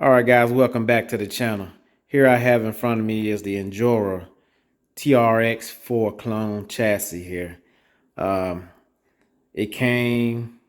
All right, guys, welcome back to the channel. Here I have in front of me is the Injora TRX4 clone chassis here. It came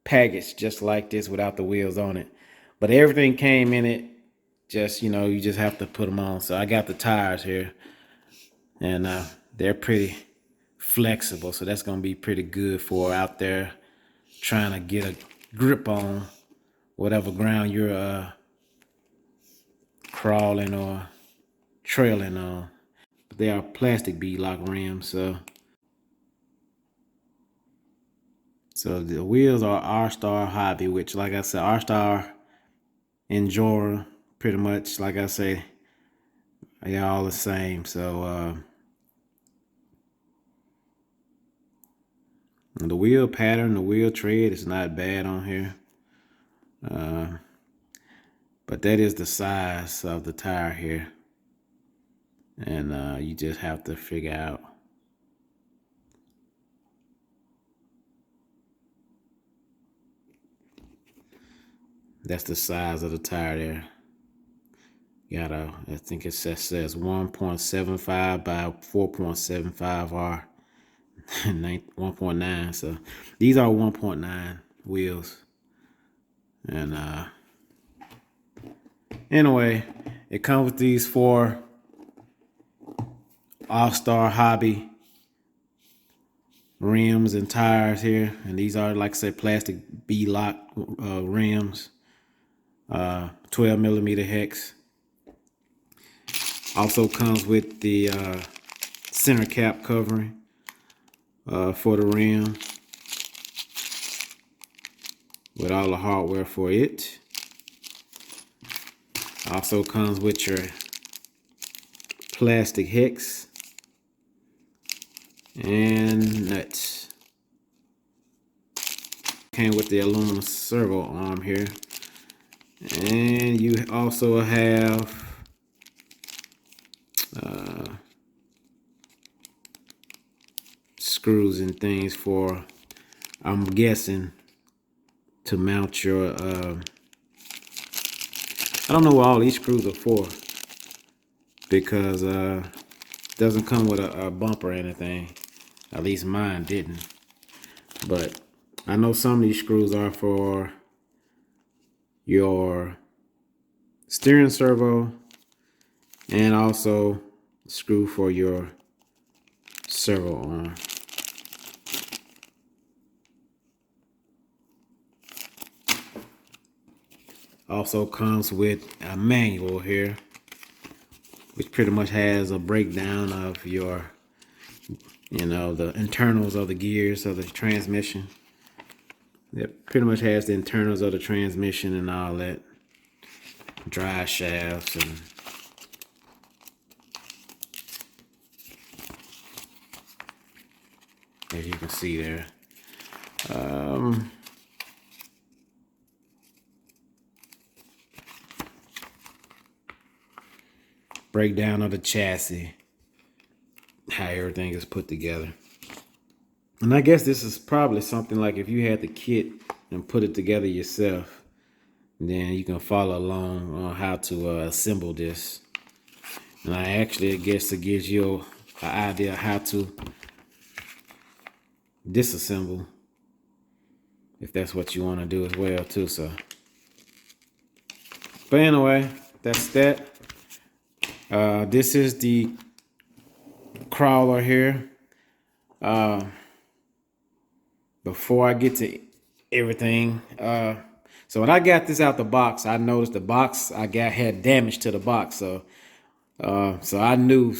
packaged just like this without the wheels on it, but everything came in it. Just, you just have to put them on. So I got the tires here, and they're pretty flexible, so that's gonna be pretty good for out there trying to get a grip on whatever ground you're crawling or trailing on. But they are plastic beadlock rims, so the wheels are R-Star Hobby, which, like I said, R-Star, Injora, pretty much, like I say, they're all the same. So the wheel pattern, the wheel tread is not bad on here. But that is the size of the tire here. And you just have to figure out that's the size of the tire there. I think it says 1.75 by 4.75 R. 1.9. So these are 1.9 wheels. And anyway, it comes with these 4 All-Star Hobby rims and tires here, and these are, like I said, plastic beadlock rims, 12mm hex. Also comes with the center cap covering for the rim, with all the hardware for it. Also comes with your plastic hex and nuts. Came with the aluminum servo arm here, and you also have screws and things for, I'm guessing, to mount your I don't know what all these screws are for, because it doesn't come with a bump or anything. At least mine didn't. But I know some of these screws are for your steering servo, and also screw for your servo arm. Also comes with a manual here, which pretty much has a breakdown of your, the internals of the gears of the transmission. It pretty much has the internals of the transmission and all that, drive shafts, and as you can see there. Breakdown of the chassis, how everything is put together. And I guess this is probably something like if you had the kit and put it together yourself, then you can follow along on how to assemble this. And I actually guess it gives you an idea how to disassemble, if that's what you want to do as well too. So, but anyway, that's that. This is the crawler here. Before I get to everything, so when I got this out the box, I noticed the box I got had damage to the box. So I knew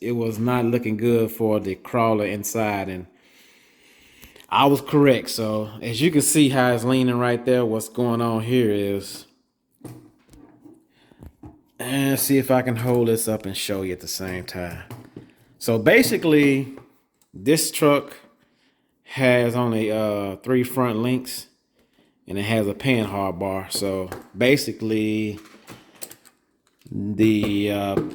it was not looking good for the crawler inside, and I was correct. So as you can see how it's leaning right there, what's going on here is, and see if I can hold this up and show you at the same time. So basically, this truck has only 3 front links, and it has a panhard bar. So basically, the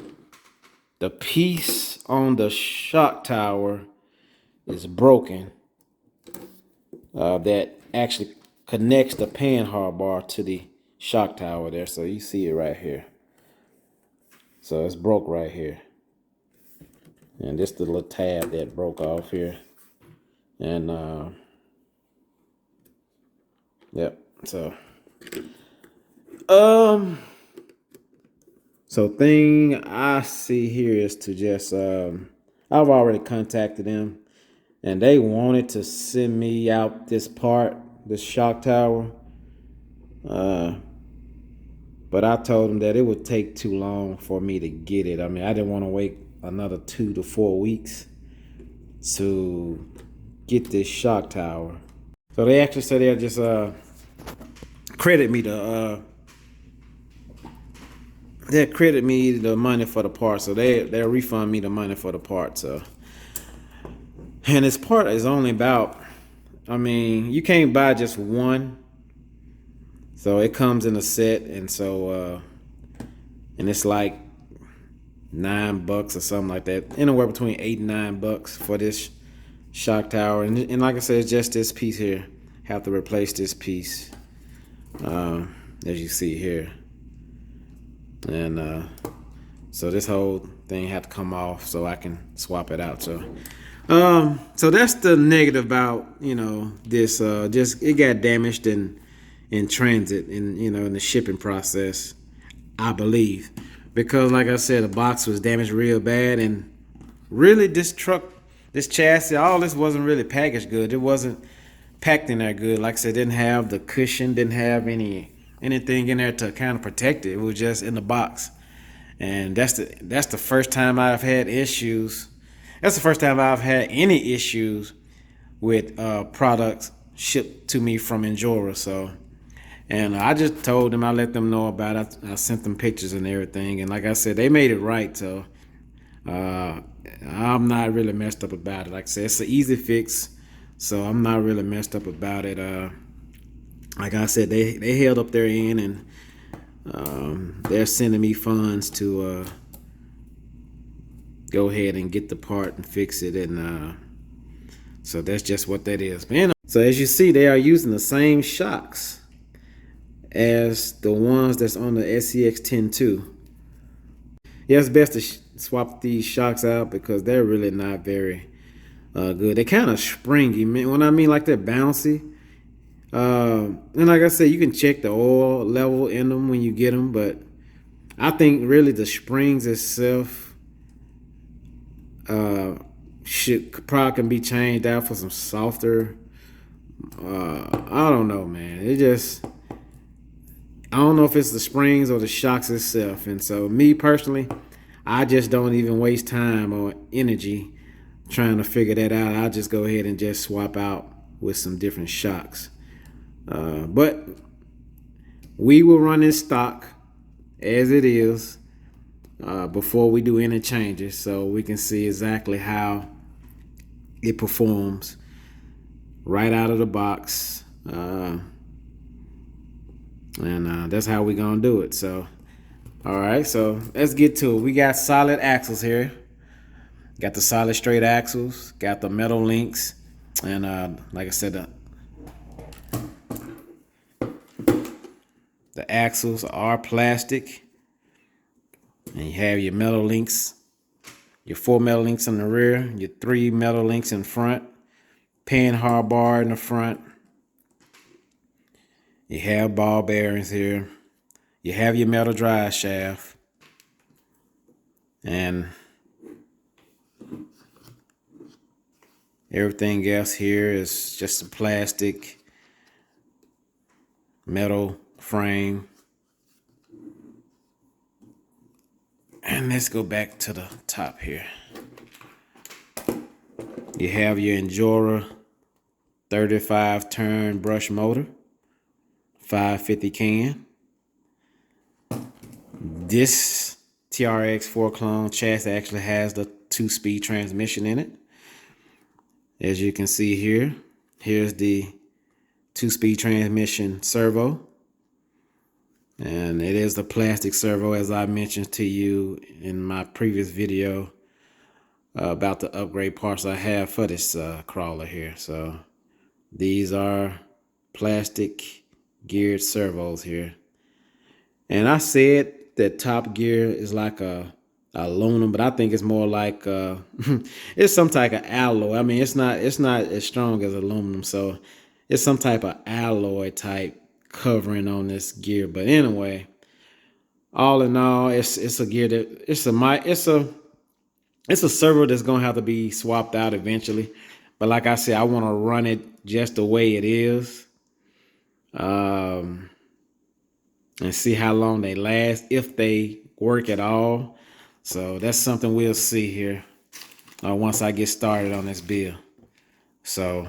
piece on the shock tower is broken. That actually connects the panhard bar to the shock tower there. So you see it right here. So it's broke right here. And this the little tab that broke off here. And yep. So thing I see here is to just I've already contacted them, and they wanted to send me out this part, this shock tower. But I told them that it would take too long for me to get it. I mean, I didn't want to wait another 2 to 4 weeks to get this shock tower. So they actually said they'll just credit me they'll credit me the money for the part. So they'll refund me the money for the part. So, and this part is only about, I mean, you can't buy just one. So it comes in a set, and so and it's like $9 or something like that, anywhere between $8 and $9 for this shock tower. And like I said, it's just this piece here. Have to replace this piece, as you see here. And so this whole thing had to come off so I can swap it out. So that's the negative about, you know, this. Just it got damaged in transit, and you know, in the shipping process, I believe, because like I said, the box was damaged real bad, and really this truck, this chassis, all this wasn't really packaged good. It wasn't packed in there good. Like I said, didn't have the cushion, didn't have anything in there to kind of protect it. It was just in the box. And that's the first time I've had issues. That's the first time I've had any issues with products shipped to me from Injora. So, and I just told them, I let them know about it. I sent them pictures and everything. And like I said, they made it right. So I'm not really messed up about it. Like I said, it's an easy fix. So I'm not really messed up about it. Like I said, they held up their end, and they're sending me funds to go ahead and get the part and fix it. And so that's just what that is. But anyway, so as you see, they are using the same shocks as the ones that's on the SCX-10-2. Yeah, it's best to swap these shocks out because they're really not very good. They're kind of springy. When I mean like they're bouncy. And like I said, you can check the oil level in them when you get them, but I think really the springs itself probably can be changed out for some softer. I don't know, man. I don't know if it's the springs or the shocks itself. And so me personally, I just don't even waste time or energy trying to figure that out. I'll just go ahead and just swap out with some different shocks. But we will run in stock as it is before we do any changes, so we can see exactly how it performs right out of the box. And that's how we're gonna do it. So all right, so let's get to it. We got solid axles here. Got the solid straight axles, got the metal links, and like I said, the axles are plastic, and you have your metal links, your 4 metal links in the rear, your 3 metal links in front, panhard bar in the front. You have ball bearings here. You have your metal drive shaft, and everything else here is just a plastic metal frame. And let's go back to the top here. You have your Injora 35 turn brush motor, 550 can. This TRX4 clone chassis actually has the 2-speed transmission in it. As you can see here, here's the 2-speed transmission servo. And it is the plastic servo, as I mentioned to you in my previous video about the upgrade parts I have for this crawler here. So these are plastic geared servos here. And I said that top gear is like a aluminum, but I think it's more like it's some type of alloy. I mean, it's not as strong as aluminum, so it's some type of alloy type covering on this gear. But anyway, all in all, it's a gear that it's a servo that's gonna have to be swapped out eventually. But like I said, I want to run it just the way it is, and see how long they last, if they work at all. So that's something we'll see here once I get started on this build. So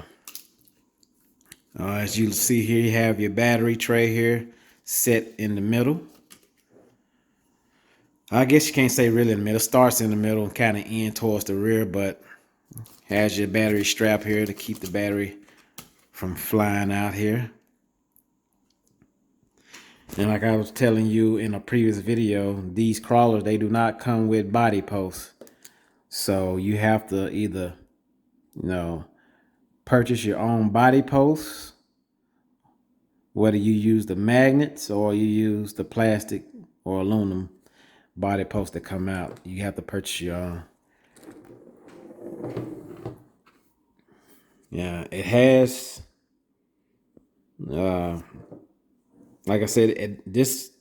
as you see here, you have your battery tray here set in the middle. I guess you can't say really in the middle. It starts in the middle and kind of end towards the rear, but has your battery strap here to keep the battery from flying out here. And like I was telling you in a previous video, these crawlers, they do not come with body posts. So you have to either, purchase your own body posts, whether you use the magnets or you use the plastic or aluminum body posts that come out. You have to purchase your own. Yeah, it has, like I said, this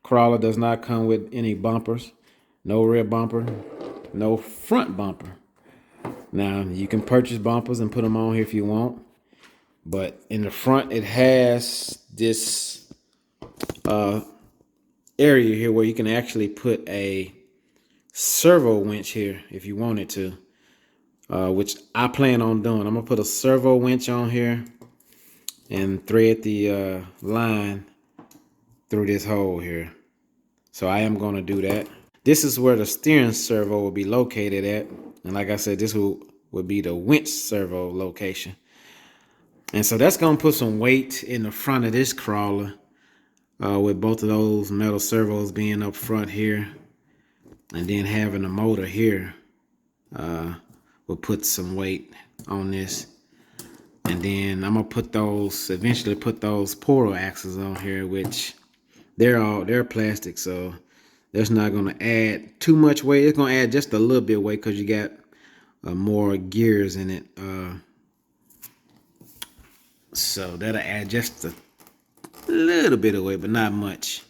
crawler does not come with any bumpers, no rear bumper, no front bumper. Now, you can purchase bumpers and put them on here if you want, but in the front, it has this area here where you can actually put a servo winch here if you wanted to, which I plan on doing. I'm gonna put a servo winch on here and thread the line through this hole here. So I am gonna do that. This is where the steering servo will be located at. And like I said, this would be the winch servo location. And so that's gonna put some weight in the front of this crawler, with both of those metal servos being up front here. And then having a motor here will put some weight on this. And then I'm gonna eventually put those portal axles on here, which they're plastic, so that's not gonna add too much weight. It's gonna add just a little bit of weight because you got more gears in it. So that'll add just a little bit of weight, but not much.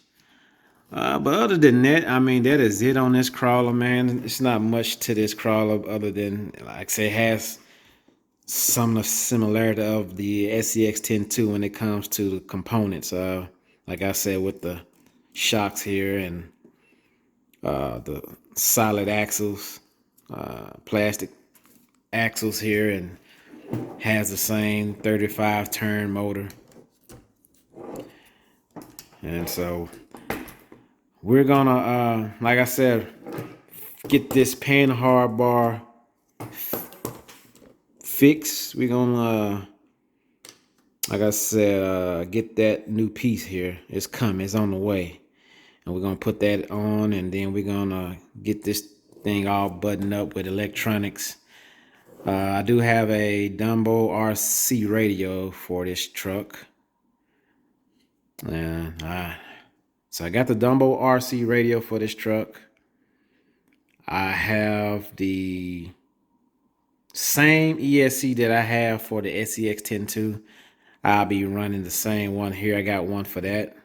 But other than that, I mean, that is it on this crawler, man. It's not much to this crawler other than, like I say, it has some of the similarity of the SCX-10-2 when it comes to the components. Like I said, with the shocks here and the solid axles, plastic axles here, and has the same 35 turn motor. And so we're gonna, like I said, get this panhard bar fixed. We're gonna, like I said, get that new piece here. It's coming, it's on the way. And we're gonna put that on, and then we're gonna get this thing all buttoned up with electronics. I do have a Dumbo RC radio for this truck. So I got the Dumbo RC radio for this truck. I have the same ESC that I have for the SCX-10-2. I'll be running the same one here. I got one for that.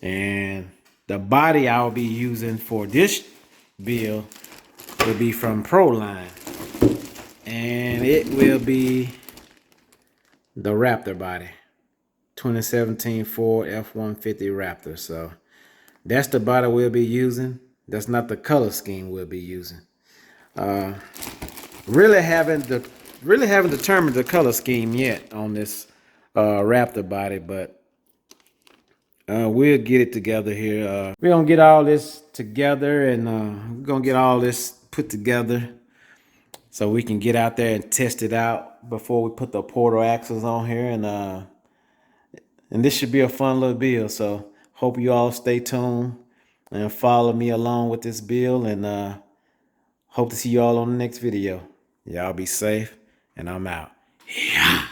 And the body I'll be using for this build will be from Proline. And it will be the Raptor body. 2017 Ford F-150 Raptor. So that's the body we'll be using. That's not the color scheme we'll be using. Really haven't determined the color scheme yet on this Raptor body, but we'll get it together here. We're gonna get all this together, and we're gonna get all this put together so we can get out there and test it out before we put the portal axles on here. And this should be a fun little build. So hope you all stay tuned and follow me along with this build, and hope to see you all on the next video. Y'all be safe, and I'm out. Yeah.